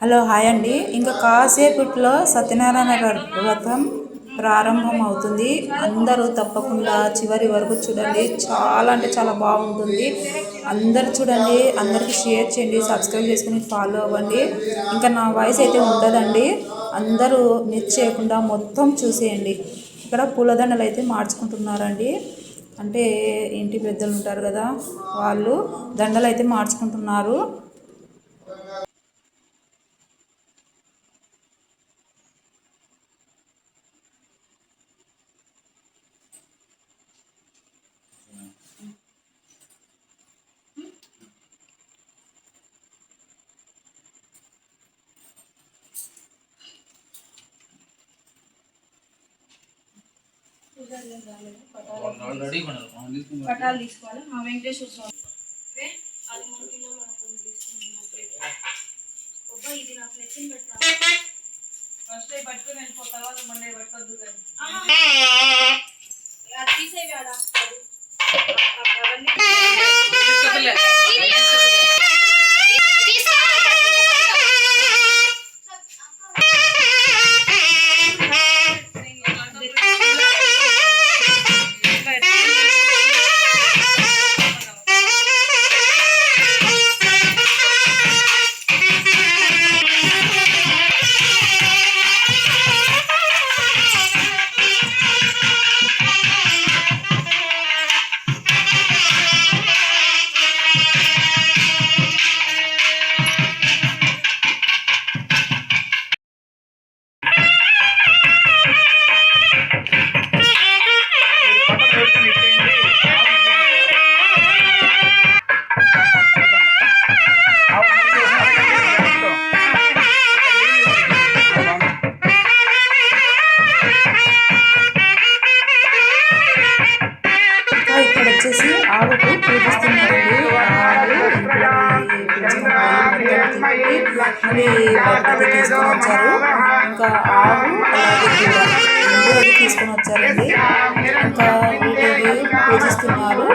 Hello hi అండి. ఇంకా కాసేపట్లో సత్యనారాయణ వ్రతం ప్రారంభం అవుతుంది. అందరూ తప్పకుండా చివరి వరకు చూడండి. చాలా అంటే చాలా బాగుంటుంది. అందరు చూడండి, అందరికి షేర్ చేయండి, సబ్స్క్రైబ్ చేసుకుని ఫాలో అవ్వండి. ఇంకా నా వాయిస్ అయితే ఉండదండి, అందరూ మిస్ చేయకుండా మొత్తం చూసేయండి. ఇక్కడ పూలదండలు అయితే మార్చుకుంటున్నారండి. అంటే ఇంటి పెద్దలు ఉంటారు కదా, వాళ్ళు దండలు అయితే మార్చుకుంటున్నారు. పటాలు తీసుకోవాలి. మా వెంకటేశ్వర స్వామి అది 3 కిలోలు అనుకుని తీసుకున్నాను. ఇది నాకు నెక్కిన పెట్టాను. ఫస్ట్ పట్టుకుని వెళ్ళిపో, తర్వాత మండే పట్టుకోద్దు కానీ అది తీసేవి ఆడ వచ్చేసి ఆవుకు పూజిస్తున్నారండి. మళ్ళీ తీసుకొని వచ్చారు. ఇంకా ఆవు అలాగే తీసుకొని వచ్చారండి. ఇంకా వీటిని పూజిస్తున్నారు.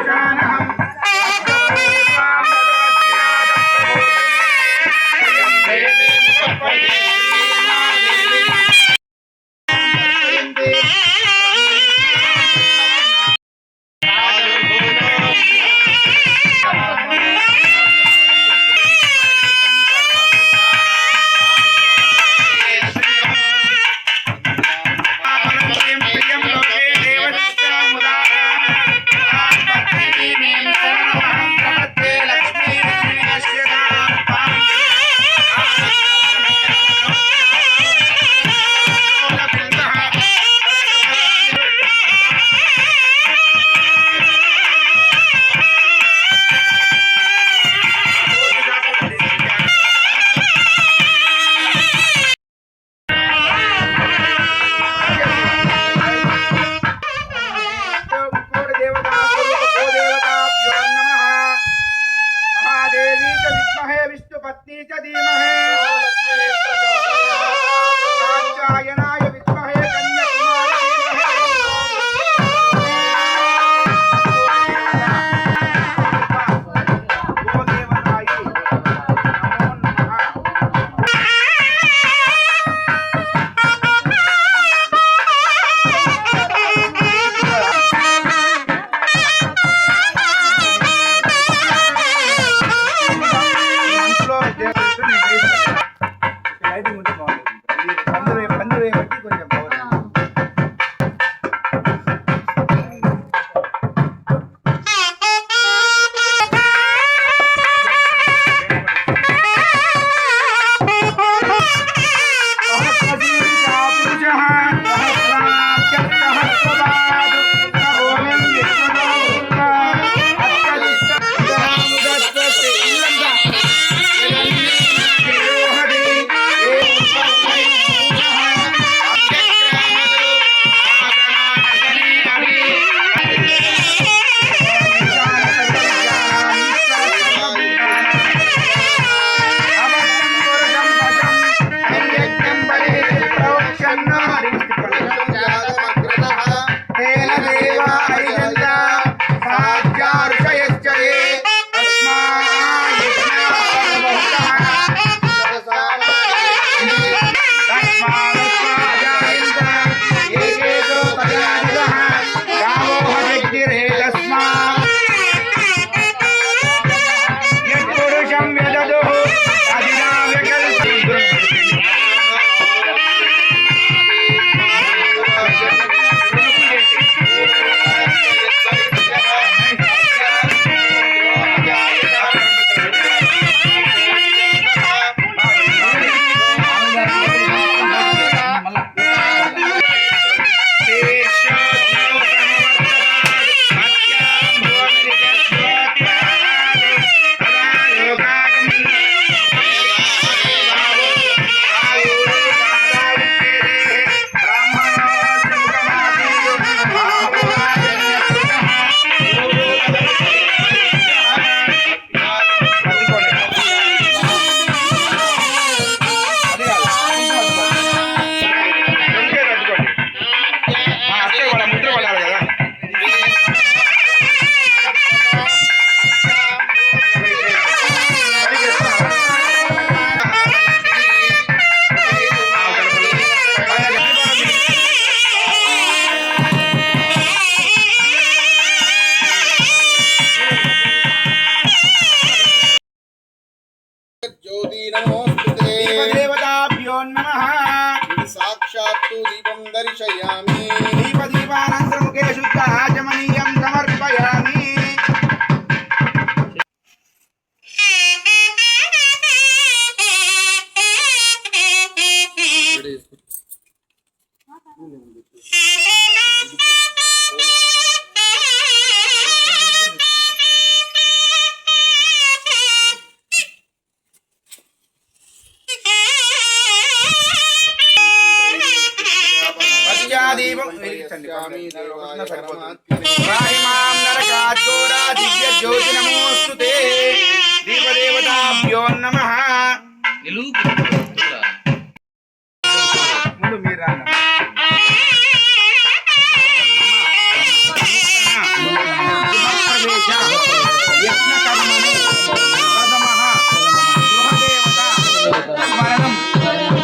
दर्शयामि दीपदीपानन्तरमुखे शुद्धाचमनीयं समर्पयामि దీపం రాహిమాం నరకాద్ఘోరా దివ్య జ్యోతి నమోస్తుతే దీపదేవతాభ్యో నమః ముందు మీరు రాండి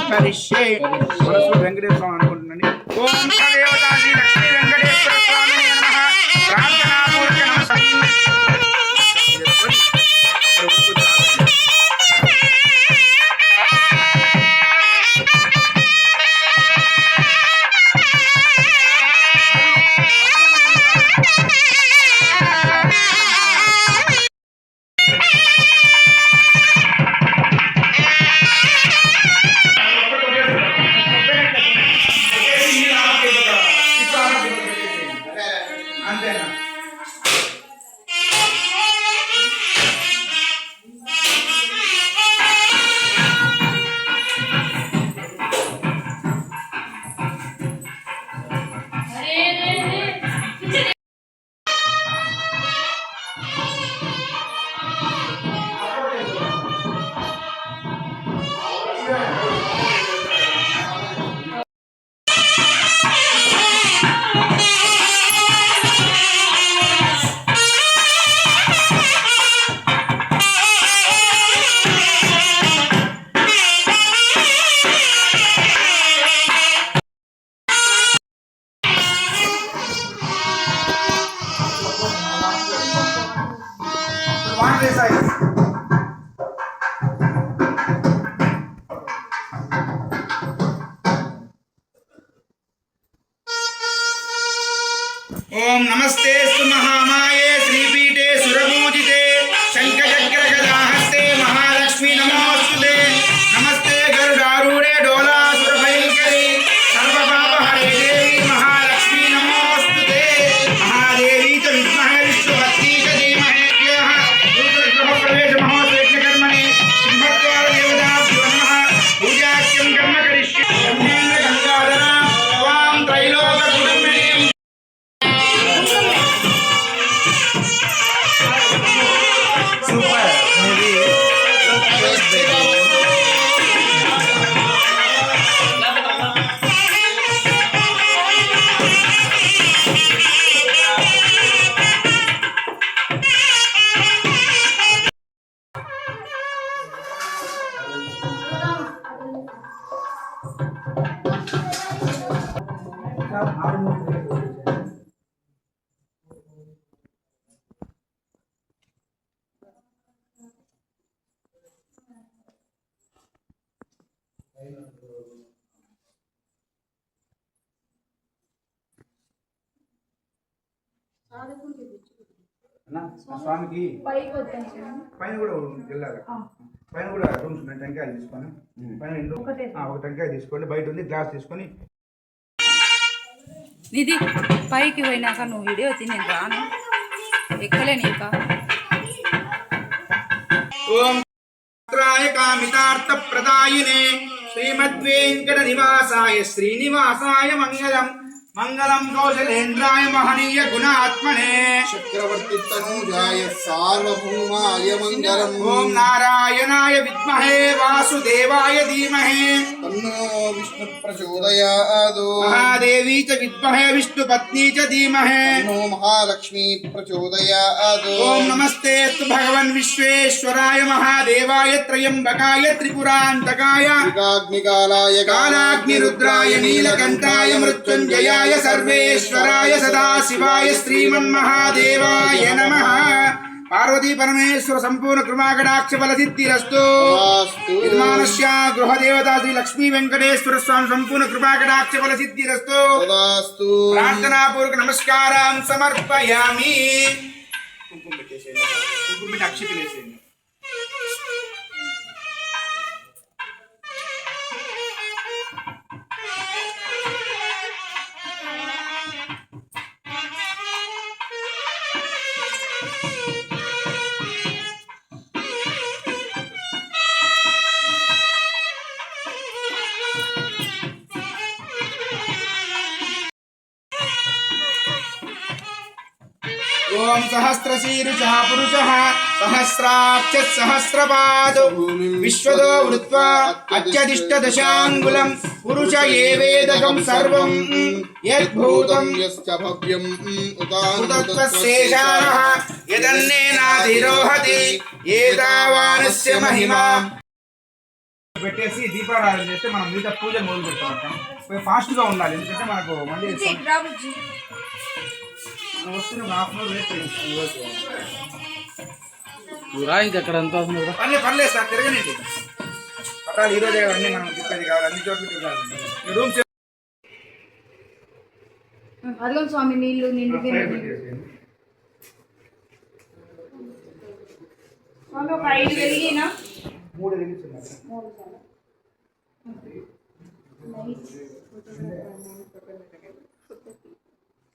కరిష్యే మనసు వెంకటేశ్వర స్వామి అనుకుంటున్నాండి ఓం దేవతా శ్రీ లక్ష్మీ వెంకటేశ్వర స్వామి నమః ప్రార్థనాపూర్వక నమస్కారం ओम नमस्ते महामाये श्रीपीठे सुरपूजिते शंखचक्रगदाहस्ते महालक्ष्मी नमोस्तुते नमस्ते गरुडारूढे डोलासुरभयङ्करी सर्वपापहरे देवी महालक्ष्मी नमोस्तुते महादेवी च विद्महे विष्णुभक्ती च धीमहि गृहप्रवेशमहोत्सवयज्ञकर्मणि सिंहद्वारदेवताभ्यो नमः पूजाख्यं कर्म करिष्ये ब्रह्मेन्द्र गंगाधरा त्वां त्रैलोक्यकुटुम्बिनीं స్వామికి పైన కూడా వెళ్ళాలి పైన కూడా రూమ్స్ ఉన్నాయి టెంకాయలు తీసుకొని పైన ఒక టెంకాయ తీసుకోండి బయట ఉంది గ్లాస్ తీసుకొని ఇది పైకి పోయినాక నువ్వు వీడియో నేను రాను ఎక్కలేను ఇంకా ఓం కామితార్థ ప్రదాయినే శ్రీమద్వేంకట నివాసాయ శ్రీనివాసాయ మంగళం मंगलम कौशलेन्द्राय महनीय गुणात्मने चक्रवर्ती तनूजाय सार्वभौमाय मंगलम ओम नारायणाय विद्महे वासुदेवाय धीमहि तन्नो विष्णु प्रचोदयात् महादेवी च विद्महे विष्णुपत्नी च धीमहि तन्नो महालक्ष्मी प्रचोदयात् ओम नमस्ते भगवन् विश्वेश्वराय महादेवाय त्रयंबकाय त्रिपुरांतकाय त्रिकाग्निकालाय कालाग्निरुद्राय नीलकंठाय मृत्युंजयाय सर्वेश्वराय सदाशिवाय श्रीमन्महादेवाय नमः పార్వతీ పరమేశ్వర సంపూర్ణ కృపాకటాక్ష బల సిద్ధిరస్తు తదాస్తు. యజమానస్య గృహ దేవతా శ్రీ లక్ష్మీ వెంకటేశ్వర స్వామి సంపూర్ణ కృపాకటాక్ష బల సిద్ధిరస్తు తదాస్తు. ప్రార్థనాపూర్వక నమస్కారం సమర్పయామి. కుంకుమ పెట్టేసేయండి, కుంకుమ పెట్టి అక్షింతలు వేసేయండి. ఓం సహస్రశీర్షః పురుషః సహస్రాక్ష సహస్రపాదో విశ్వదో వృత్వా అత్యధిష్ట దశాంగులం పురుష ఏవేదకం సర్వం యద్భూతం యశ్చ భవ్యం ఉతత్వశేషానః యదన్నేనాధిరోహతి ఏతావానస్య మహిమా. పెట్టేసి దీపారాధన చేస్తే మనం మిగతా పూజలు మొదలు పెడతాం. ఫాస్ట్ గా ఉండాలి, ఎందుకంటే మనకు మళ్ళీ వస్తున్న హాఫ్ అన్ అవర్ వెయిట్ ఇది ఎక్కడ ఎంత అవుతుంది కదా? పర్లేదు సార్, తిరగనండి. పట్టాలి ఈరోజే అన్నీ మనం తిప్పేది కావాలి, అన్ని చోట్ల తిరగాలి. రూమ్స్ అదిగో స్వామి నీళ్ళు నిండుకి స్వామి ఒక 5 వెలిగినా 3 వెలిగించున్నారు.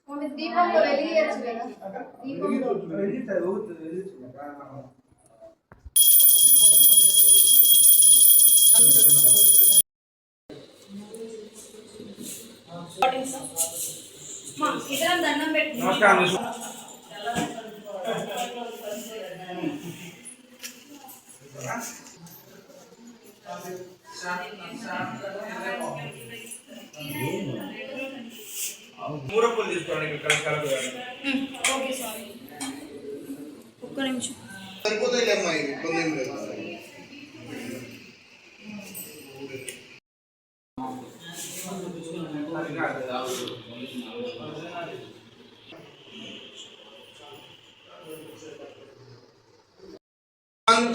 స్వామి దీపంలో వెలిగించచ్చు కదా, దీపంలో వెలిగించారు, వెలిగించున్నారు. ఇద్దరం దండం పెట్టి నమస్కారం. మూరప్పులు తీసుకోండి ఇక్కడ కలదు. ఓకే స్వామి, ఒక్క నిమిషం. సరిపోతాయిలేమ్మా, ఇబ్బంది ఏం లేదు.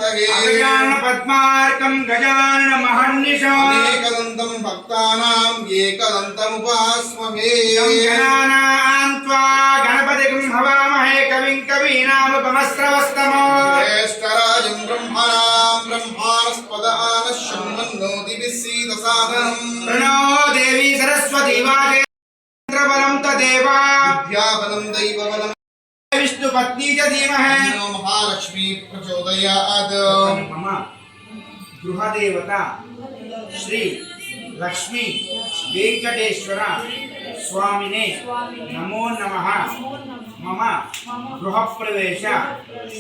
గజానన పద్మార్కం గజానన మహర్నిశం అనేకదంతం భక్తానాం ఏకదంతముపాస్మహే. గణానాం త్వా గణపతిం హవామహే కవిం కవీనాముపమస్రవస్తమో జ్యేష్ఠరాజం బ్రహ్మణాం బ్రహ్మాణస్పద ఆనః శృణ్వన్నో దివిः సీదసాదనం. ప్రణో దేవి సరస్వతి వాజేంద్రబలం తదేవ విద్యాబలం దైవబలం విష్ణు పత్ని చ ధీమహి తన్నో మహాలక్ష్మీ ప్రచోదయాత్. మమ గృహదేవత శ్రీ లక్ష్మీ వెంకటేశ్వర స్వామినే నమో నమః. మమ గృహప్రవేశ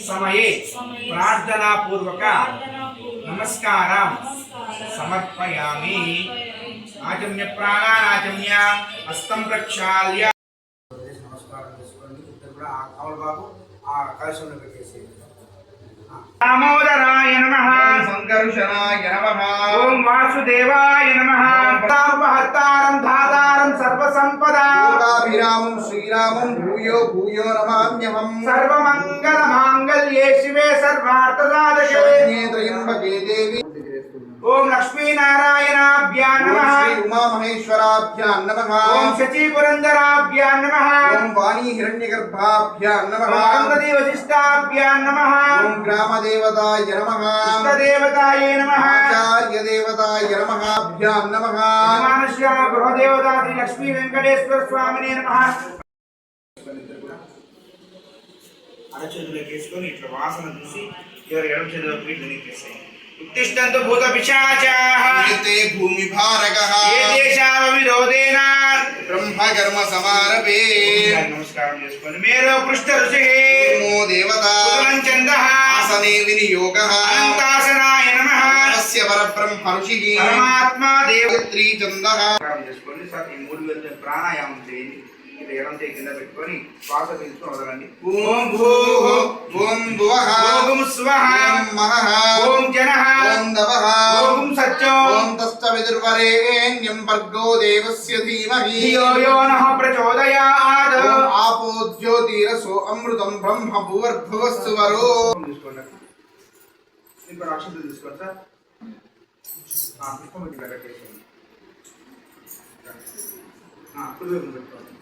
సమయే ప్రార్థనాపూర్వక నమస్కారం సమర్పయామి. ఆచమ్య ప్రాణానాచమ్య హస్తం ప్రక్షాళ్య. నమస్కారం చేసుకోండి. ఇద్దరు కూడా ఆ కవల్ బాబు ఆ కలశంలో పెట్టేసి. దామోదరాయ నమః. సంకర్షణాయ నమః. ఓం వాసుదేవాయ నమః. హత్తారం ధాతారం సర్వసంపదా లోకాభిరామం శ్రీరామం భూయో భూయో నమామ్యహం. సర్వమంగళ మాంగళ్యే శివే సర్వార్థసాధకే శరణ్యే త్రయంబకే దేవి. ఓం లక్ష్మీనారాయణాభ్యాం ఓం నమః. శ్రీ ఉమామహేశ్వరాభ్యాం నమః. ఓం శచీపురందరాభ్యాం నమః. ఓం వాణీ హిరణ్యగర్భాభ్యాం నమః. ఓం గంగదీ వశిష్టాభ్యాం నమః. ఓం గ్రామదేవతాయ నమః. ఇష్టదేవతాయే నమః. ఆచార్యదేవతాయ నమః. భ్యాం నమః. యజమానస్య గృహదేవతా శ్రీ లక్ష్మీ వెంకటేశ్వర స్వామినే నమః. అరచేతులకు వేసుకొని ఇట్లా వాసన చూసి ఎవరి ఎడమ చేతులకు వీటిని ఎక్కేస్తాయి. ఉత్తిష్టంతు భూత పిశాచాః ఏతే భూమి భారకః ఏ దేశావవిరోధేన బ్రహ్మకర్మ సమారభే. నమస్కారం చేసుకోండి. మేరో పృష్ఠ ఋషిః నమో దేవతా శుక్లం చందః ఆసనే వినియోగః. అనంతాసనాయ నమః. తస్య పరబ్రహ్మ ఋషిః పరమాత్మా దేవ గాయత్రీ చందః. నమస్కారం చేసుకోండి. సార్ ఈ 3 వేల ప్రాణాయామం చేయండి. ఇది ఎడం చేయి కింద పెట్టుకొని శ్వాస పీల్చుకొని వదలండి. ఓం భూః ఓం భువః ఓం స్వః ఓం మహః ఓం జనః ఓం దవః ఓం సత్యం ఓం తస్తవ तत्सवितुर्वरेण्यं भर्गो देवस्य धीमहि धियो यो नः प्रचोदयात् ओम आपो ज्योतिरसो अमृतं ब्रह्म भूर्भुवस्सु वरो తీసుకోండి ఇంకో అక్షంతలు తీసుకోండి సార్ పుష్పం ఇట్లా కట్టేసుకోండి కుడివైపు పెట్టుకోండి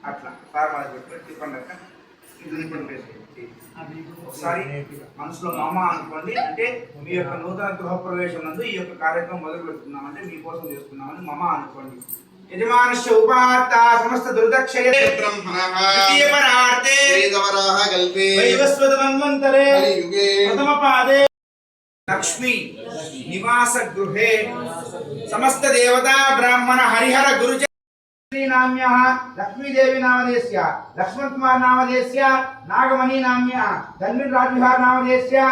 అట్లా సార్ వాళ్ళకి పెట్టుకోండి తిప్పండి అక్క ఇది నింపండి వేసుకోండి ఒకసారి మనసులో మమ అనుకోండి అంటే మీ యొక్క నూతన గృహప్రవేశం నందు ఈ యొక్క కార్యక్రమం మొదలు పెడుతున్నామంటే మీకోసం చేస్తున్నామని మమ అనుకోండి యజమానస్య ఉపాత్త సమస్త దుర్దక్షయ ब्रह्मणः ద్వితీయ పరార్తే वेदवराह कल्पे వైవస్వత మన్వంతరే कलियुगे प्रथम पादे लक्ष्मी निवास गृहे समस्त देवता ब्राह्मण हरिहर गुरुज नाम्यः लक्ष्मी देवी नामधेयस्य लक्ष्मण कुमार नामधेयस्य नागमणि नाम्यः धन्वीर राजविहार नामधेयस्य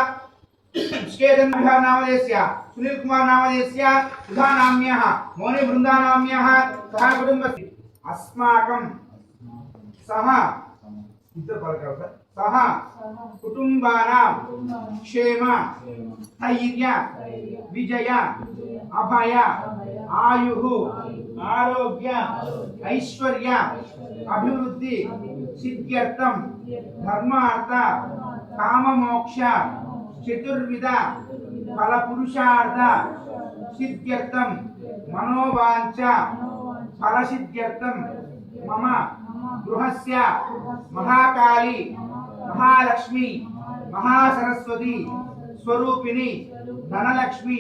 स्केदन विहार नामधेयस्य सुनील कुमार नामधेयस्य सुधा नाम्यः मौनि वृंदा नाम्यः सह कुटुंबस्य अस्माकं सह इतर पलकाल सह कुटुंबानां क्षेम धैर्य विजय अभय आयुः आरोग्य ऐश्वर्य अभिवृद्धि सिद्ध्यर्थं धर्मार्थ काम मोक्ष चतुर्विध फल पुरुषार्थ सिद्ध्यर्थं मनोवांछ फल सिद्ध्यर्थं मम गृहस्य महाकाली महालक्ष्मी महासरस्वती स्वरूपिणी धनलक्ष्मी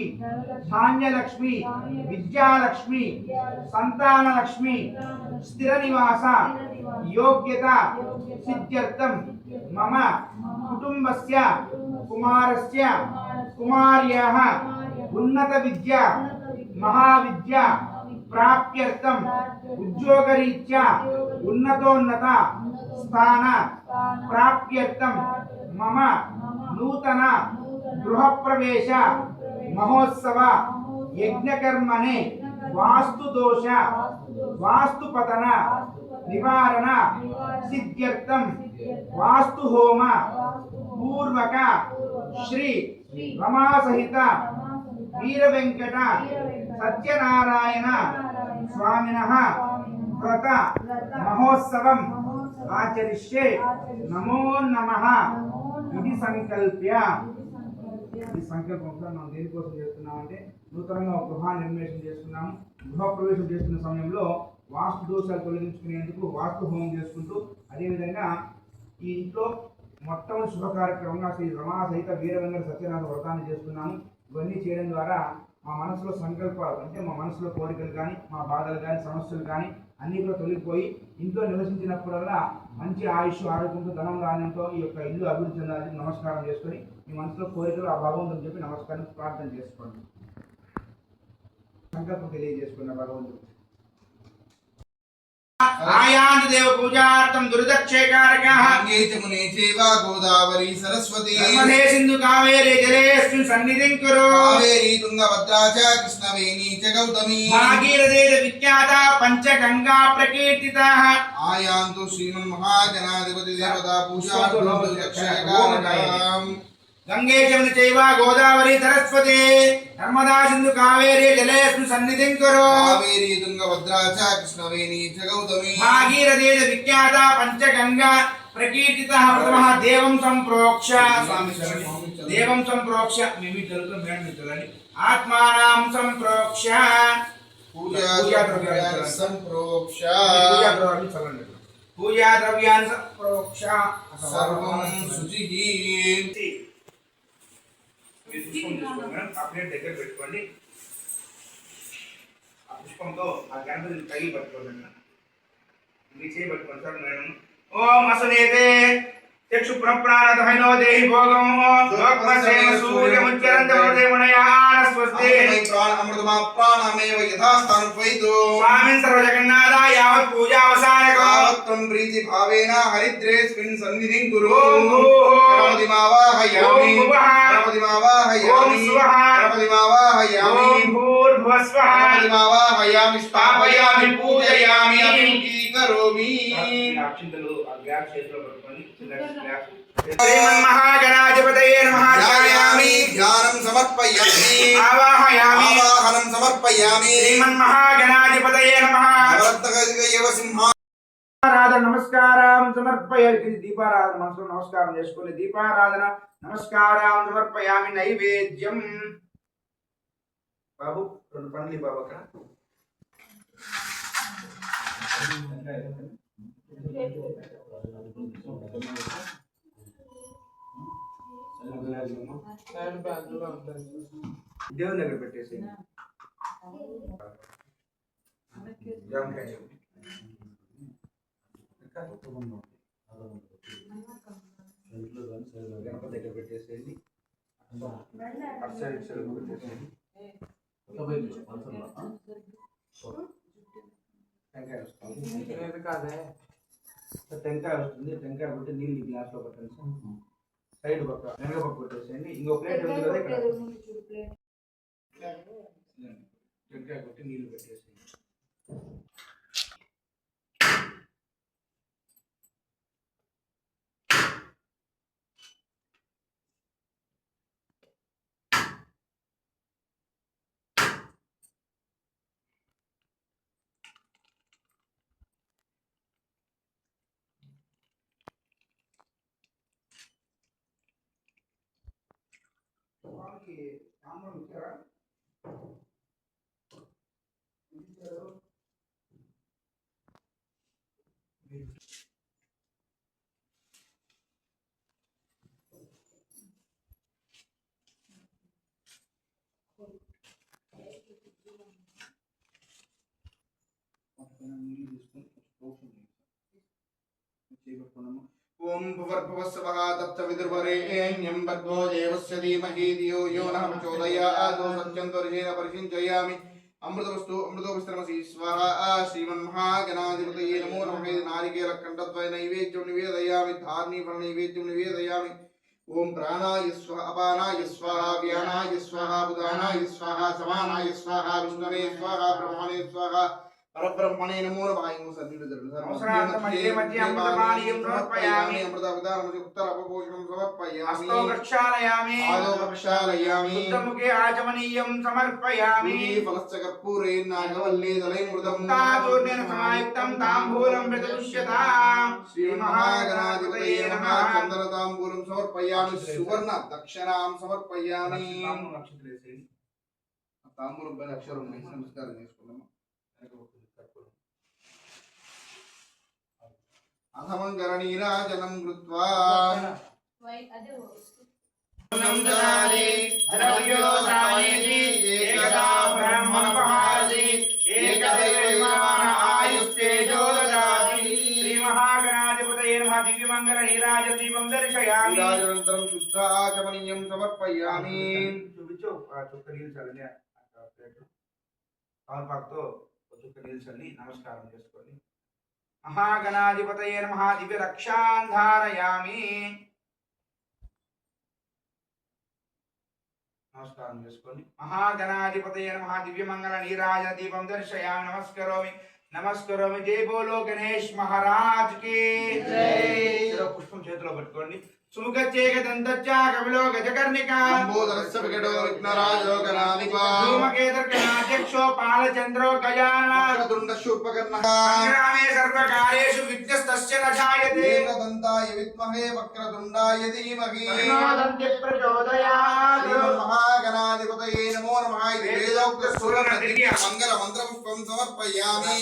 धान्यलक्ष्मी विद्यालक्ष्मी संतानलक्ष्मी स्थिरनिवास योग्यता सिद्ध्यर्थं मम कुटुंबस्य कुमारस्य कुमार्याः उन्नत विद्या महाविद्या प्राप्त्यर्थं उद्योगरीत्या उन्नतोन्नत स्थान प्राप्त्यर्थं मम नूतन गृहप्रवेश महोत्सव यज्ञकर्मणे वास्तुदोष वास्तुपतन निवारण सिद्ध्यर्थं वास्तुहोम पूर्वक श्री रमा सहित वीरवेंकट सत्यनारायण स्वामिनः व्रत महोत्सवं आचरिष्ये नमो नमः ఇది సంకల్ప్య ఈ సంకల్పంతో మనం దేనికోసం చేస్తున్నామంటే నూతనంగా ఒక గృహాన్ని నిర్మేషణ చేస్తున్నాము గృహప్రవేశం చేస్తున్న సమయంలో వాస్తు దోషాలు తొలగించుకునేందుకు వాస్తు హోమం చేసుకుంటూ అదేవిధంగా ఈ ఇంట్లో మొత్తం శుభ కార్యక్రమంగా శ్రీ రమా సహిత వీరవేంకట సత్యనారాయణ వ్రతాన్ని చేస్తున్నాము ఇవన్నీ చేయడం ద్వారా మా మనసులో సంకల్పాలు అంటే మా మనసులో కోరికలు కానీ మా బాధలు కానీ సమస్యలు కానీ అన్నీ కూడా తొలగిపోయి ఇంట్లో నివసించినప్పుడల్లా మంచి ఆయుష్ ఆరోగ్యంతో ధనం ధాన్యంతో ఈ యొక్క ఇల్లు అభివృద్ధి చెందాలని నమస్కారం చేసుకొని మీ మనసులో కోరికలు ఆ భగవంతుని చెప్పి నమస్కారం ప్రార్థన చేసుకోండి సంకల్పం తెలియజేసుకున్న భగవంతుడు आयान्त देव पूजार्थं दुर्दक्षेकारकः गंगे जमुने चैव गोदावरी सरस्वती नर्मदे सिन्धु कावेरी जलेऽस्मिन् सन्निधिं कुरु कावेरी तुंगभद्रा च कृष्णवेणी च गौतमी भागीरथी विख्याता पंचगंगा प्रकीर्तिताः आयान्तु श्रीमन्महाजनाधिपति देवता पूजार्थं दुर्दक्षेकारकम् गंगे जमुने चैव गोदावरी सरस्वती नर्मदा सिन्धु कावेरी जलेऽस्मिन् सन्निधिं कुरु कावेरी तुंगभद्रा च कृष्णवेणी च गौतमी भागीरथी विख्याता पंचगंगा प्रकीर्तितः प्रथमः देवं संप्रोक्ष स्वामी देवं संप्रोक्ष मिमी चलतो मेन चलनी आत्मानां संप्रोक्ष पूजा द्रव्यान् संप्रोक्ष पूजा द्रव्यान् संप्रोक्ष सर्वं शुचिः ప్లేట్ దగ్గర పెట్టుకోండి ఆ పుష్పంతో ఆ గణపతిని కై పట్టుకోండి మీ చేయి పట్టుకోండి సార్ నేను ఓం అసునేతే చక్షు పునఃప్రాణదహైనో దేహి భోగం లోకమసేన సూర్యముచ్చరంతమోదే మునయాన స్వస్తి प्राण अमृतमा प्राणमेव यथा स्थानपैतो स्वामिन् सर्वजगन्नाथ यावत् पूजावसानको तावत्तं प्रीति भावेन हरिद्रेस्मिन् सन्निधिं कुरु ओम गणपति मावाहयामि ओम भुवः गणपति मावाहयामि ओम स्वः गणपति मावाहयामि ओम भूर्भुवस्वः गणपति मावाहयामि स्थापयामि पूजयामि अभिमुखीकरोमि అక్షింతలు ఆ గ్లాస్ చేతిలో పట్టుకొని గ్లాస్ श्रीमन्महागणाधिपतये नमः। ध्यायामि ध्यानं समर्पयामि आवाहयामि आवाहनं समर्पयामि श्रीमन्महागणाधिपतये नमः। नवरत्नगजगैव सिंहा దీపారాధన నమస్కారం సమర్పయామి. దీపారాధన మనసులో నమస్కారం చేసుకోండి. దీపారాధన నమస్కారం సమర్పయామి. నైవేద్యం బాబు 2 పండ్లు బాబు అక్కడ దేవుని దగ్గర పెట్టేసి జామకాయ గణపతి దగ్గర పెట్టేసేయండి. అటు సైడ్ ఇటు సైడ్ పెట్టేసేయండి. టెంకాయ వస్తుంది. టెంకాయ వస్తుంది. టెంకాయ పెట్టి నీళ్ళు గ్లాస్లో పట్టండి. సైడ్ పక్క వెనక పక్క పెట్టేసేయండి. ఇంకో ప్లేట్ ఉంది కదా ఇక్కడ టెంకాయ కొట్టి నీళ్ళు పెట్టేసేయండి. వాళ్ళకి సాంబార్ ఇచ్చారా? ఓం భువర్భువస్సవః తత్సవితుర్వరేణ్యం భర్గో దేవస్య ధీమహి ధియో యో నః ప్రచోదయాత్ సత్యం త్వరితేన పరిశించయామి అమృతవస్తు అమృతోపస్త్రమసి స్వాహా శ్రీమన్మహాగణాధిపతయే నమో నమః నారికేళకంఠద్వయ నైవేద్యం నివేదయామి ధార్ణీఫల నైవేద్యం నివేదయామి ఓం ప్రాణాయ స్వాహ అపానాయ స్వాహ వ్యానాయ స్వాహ బుధానాయ స్వాహ సమానాయ స్వాహ విష్ణవే స్వాహ బ్రహ్మణే స్వాహ పరబ్రహ్మణే నమో నమః. సువర్ణ దక్షిణాం సమర్పయామి. తాంబూలం పైన అక్షరం నమస్కారం చేసుకున్నాము. అథమంగరణీరాజనం కృత్వా దివ్యమంగళ నీరాజ దీపం దర్శయామి. నీరాజనంతరం శుద్ధాచమనీయం సమర్పయామి. చూపించు చుక్క నీళ్ళు చల్లని తమలపాకుతో చుక్క నీళ్ళు చల్లి నమస్కారం చేసుకోండి. మహాగణాధిపతయే నమః. దివ్య రక్షాన్ ధారయామి. నమస్కారం చేసుకోండి. మహాగణాధిపతయే నమః. దివ్యమంగళ నీరాజ దీపం దర్శయామి. నమస్కరోమి నమస్కరోమి. జై బోలో గణేష్ మహారాజ్ కి జై. పుష్పం చేతిలో పట్టుకోండి. సుముఖచ్చేక దంతచ్చా కవిలో గజకర్ణికా అంబోదరస్య వికటో విఘ్నరాజో గణాధిపా ధూమకేతర్గణాధ్యక్షో పాలచంద్రో గజానన వక్రతుండ శూర్పకర్ణః సంగ్రామే సర్వకార్యేషు విఘ్నస్తస్య న జాయతే. ఏకదంతాయ విద్మహే వక్రతుండాయ ధీమహి తన్నో దంతి ప్రచోదయాత్. శ్రీమన్మహాగణాధిపతయే నమో నమః. ఇది వేదోక్త సురన దివ్య మంగళ మంత్రపుష్పం సమర్పయామి.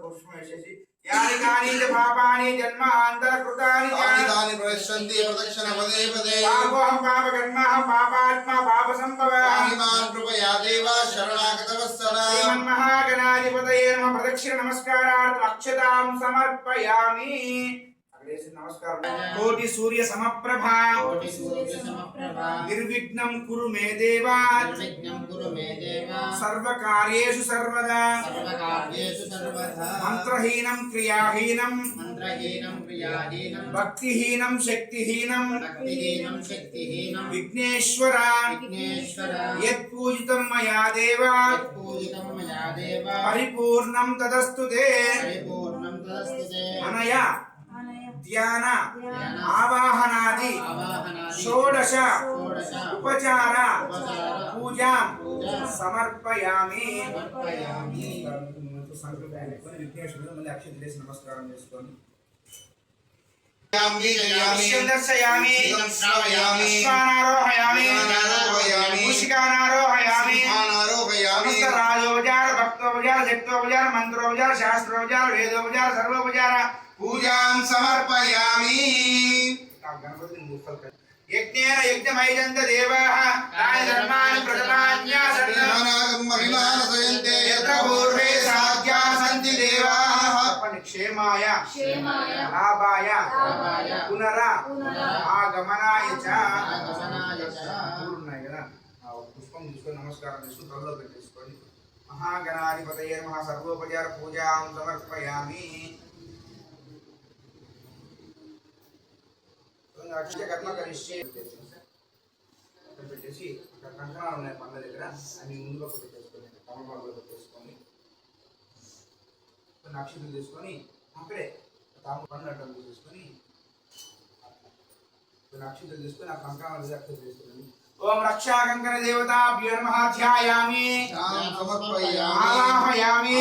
పుష్పం వేసేసి యాని కాని చ పాపాని జన్మాంతర కృతాని తాని ప్రదర్శంతి ప్రదక్షిణ పదే పదే పాపోహం పాపకర్మహం పాపాత్మా పాప సంభవ మాం కృపయా దేవ శరణాగత వత్సల. శ్రీమన్మహాగణాధిపతయే నమః. ప్రదక్షిణ నమస్కారార్థం అక్షతాం సమర్పయామి. నమస్కారం. కోటి సూర్య సమప్రభా నిర్విఘ్నం కురు మే దేవా సర్వకార్యేషు సర్వదా మంత్రహీనం క్రియాహీనం భక్తిహీనం శక్తిహీనం విఘ్నేశ్వర యత్పూజితం మయా దేవా పరిపూర్ణం తదస్తు తే. అనయ ధ్యాన ఆవాహనాది షోడశ ఉపచార పూజాం సమర్పయామి. విఘ్నేశ్వరుడు మళ్ళీ అక్షంతలు వేసి నమస్కారం చేసుకోండి. దర్శయామి అశ్వానారోహయామి మూషికానారోహయామి సమస్త రాజోపచార భక్తోపచార శక్తోపచార మంత్రోపచార శాస్త్రోపచార వేదోపచార సర్వోపచార పూజాం సమర్పయామి. గణపతిని మూర్ఖలు యజ్ఞేన యజ్ఞమైదంత దేవాః తాని ధర్మాని ప్రథమాన్యాసన్న మహిమానసయంతే యత్ర పూర్వే సాధ్యా సంతి దేవాః. క్షేమాయ లాభాయ పునర ఆగమనాయ చ. ఉన్నాయి కదా, ఆ పుష్పం తీసుకొని నమస్కారం చేసుకుని త్వరలో పెట్టేసుకోండి. మహాగణాధిపతయే నమః సర్వోపచార పూజాం సమర్పయామి. కర్మ కరిష్యే పెట్టేసి అక్కడ కంకణాలు ఉన్నాయి పండ్ల దగ్గర, అవి ముందులో పెట్టేసుకోండి. తమలపాకులో పెట్టేసుకోండి. కొన్ని అక్షతలు తీసుకొని అక్కడే పండ్లు అడ్డం తీసుకొని కొన్ని అక్షతలు తీసుకొని ఆ కంకణాల మీద అక్షతలు తీసుకొని ఓం రక్షా కంకణ దేవతాభ్యో నమః ధ్యాయామి ఆవాహయామి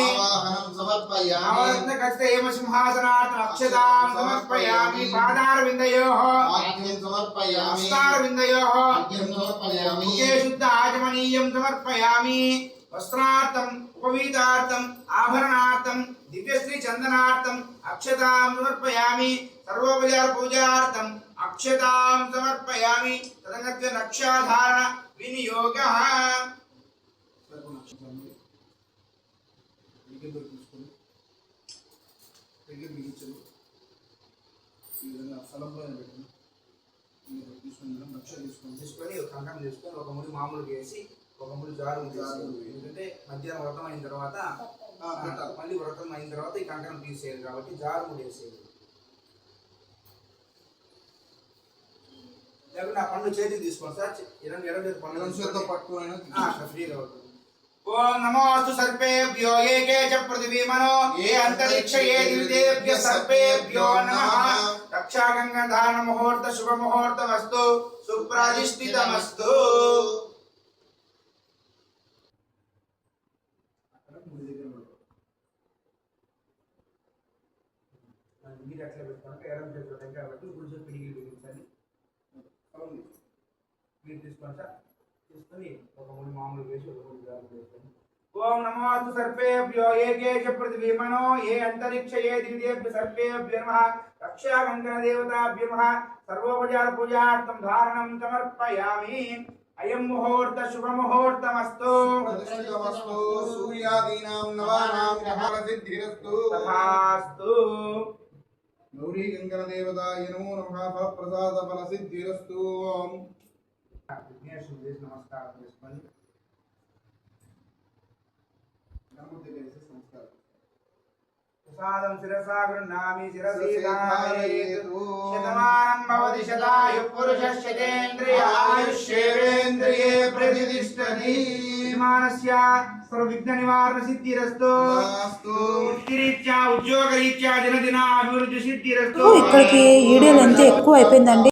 నవరత్న ఖచ్చిత ఏమ సింహాసనార్థం అక్షతాం సమర్పయామి. పాదారవిందయోః హస్తారవిందయోః ముఖే శుద్ధ ఆచమనీయం సమర్పయామి. వస్త్రార్థం ఉపవీతార్థం ఆభరణార్థం దివ్యశ్రీ చందనార్థం అక్షతాం సమర్పయామి. సర్వోపచార పూజార్థం అక్షతాం సమర్పయామి. తదనంతర రక్షాధారణ వినియోగః. తీసుకొని కంకణం తీసుకొని ఒక ముడి మామూలు వేసి ఒక ముడి జారు తీసేయాలి. ఎందుకంటే మధ్యాహ్నం వ్రతం అయిన తర్వాత మళ్ళీ వ్రతం అయిన తర్వాత ఈ కంకణం తీసేయాలి కాబట్టి జారు ముడి వేసేయాలి. లేకుంటే ఆ పండు చేతికి తీసుకోండి సార్. ఎడం పండ్లతో పట్టుకుని ఫ్రీగా ఉంటుంది. ఓం నమోస్తు సర్పేభ్యో ఏకే చ పృథివీమనో ఏ అంతరిక్ష ఏ దివ్యేభ్య సర్పేభ్యో నమః. రక్షాగంగా ధారణ ముహూర్త శుభ ముహూర్తమస్తు సుప్రతిష్ఠితమస్తు. మీరు అట్లా పెట్టుకుంటే ఎడం చేతిలో టెంకాయ పెట్టి గుడిసె పిడిగిలు బిగించండి. మీరు తీసుకోండి సార్. తీసుకొని ఒక ముడి మామూలు వేసి ఒక ముడి జారు వేసుకోండి. ఓం నమోస్తు సర్పేభ్యో ఏకే చ పృథివీమనో ఏ అంతరిక్ష ఏ దివ్యేభ్య సర్పేభ్యో నమః. రక్షా కంకణ దేవతాభ్యో నమః. సర్వోపచార పూజార్థం ధారణం సమర్పయామి. అయం ముహూర్త శుభ ముహూర్తమస్తు సూర్యాదీనాం నవానాం గ్రహాల సిద్ధిరస్తు తథాస్తు. గౌరీ కంకణ దేవతాయ నమో నమః. ప్రసాద ఫల సిద్ధిరస్తు. విఘ్నేశ్వరుడు చేసి నమస్కారం చేసుకొని ప్రసాదం శిరసా గృహ్ణామి శిరసి ధారయేతు. శతమానం భవతి శతాయు పురుషస్యేంద్రియ ఆయుష్యేంద్రియే ప్రతిష్ఠతి. మానస్య సర్వవిఘ్న నివారణ సిద్ధిరస్తు. వృత్తిరీత్యా ఉద్యోగరీత్యా దినదిన అభివృద్ధి సిద్ధిరస్తు. ఇక్కడికి వీడియోలు ఎంత ఎక్కువ అయిపోయిందండి.